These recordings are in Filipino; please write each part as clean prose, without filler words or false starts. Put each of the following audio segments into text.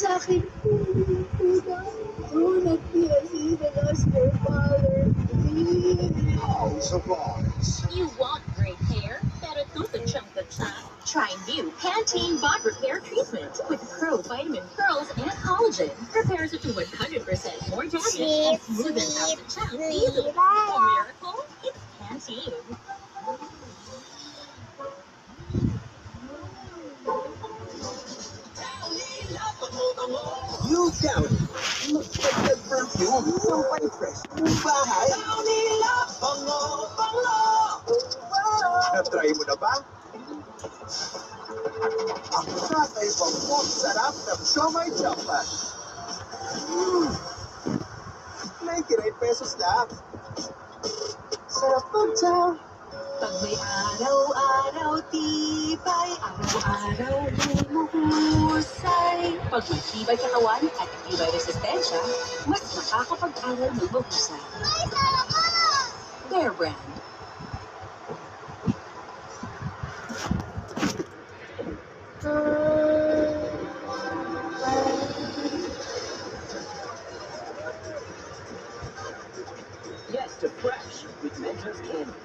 sa'kin, do not be as evil as your father. House of Arts. You want great hair? Pero tututsyang ka. Try new Pantene Bond Repair Treatment with Pro Vitamin Pearls and Collagen. Repairs up to 100% more damage and smoothens out the chunk easily. A miracle? It's Pantene. New Downy. Magdagdag perfume. Sampay fresh. Mong bahay. Na-try mo na ba? Ang kakaibang pop sarap ng Siomai Jumpan. 99 pesos lang. Sarap ng chow. Pag may araw-araw tibay, araw-araw humuhusay. Pag may tibay katawan at tibay resistensya, mas makakapag-aral ng mahusay. Bear Brand. Yes to fresh with Mentos Candy.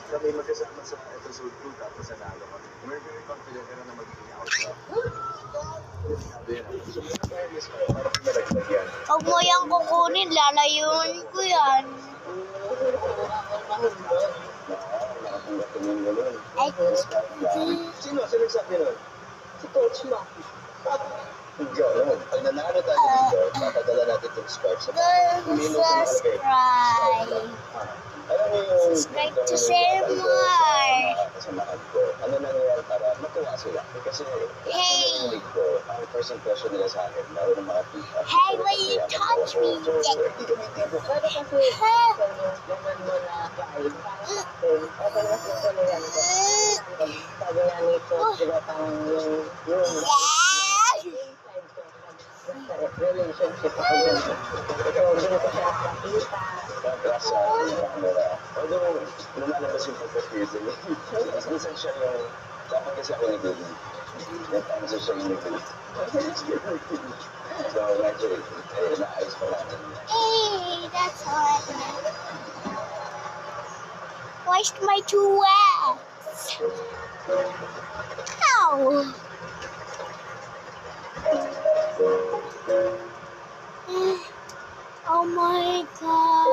Kami magkasama sa episode 2 tapos nanalo kami. We're very confident na magiging outcome. Huwag mo yung kukunin, lalayuin ko yan. Ay, Sino nagsabi nun? Si Coach Mac. Ikaw naman. Pag nanalo tayo dito, papadala natin itong scarf sa subscribe. Alam mo yung... Subscribe to share more. Kasamahan ko. Ano nangyayari para matuwa sila? Kasi... Hey! Ang first impression nila sa akin, lalo ng mga tita. Hey, will you touch me? Hindi kami tipo. Pwede kasi laman mo na 5. Okay na simple na yan. Sabi nga nito, diba parang yung relationship ako yun. So, doon ko siya nakita. Although, lumalabas yung pagka-crazy. Minsan siya yung... Dapat kasi ako nag-gawin. Nagtama siya yung nag-gawin. So, medyo, naayos pa natin. Hey, that's hot. Washed my two wax. Ow. Oh my God.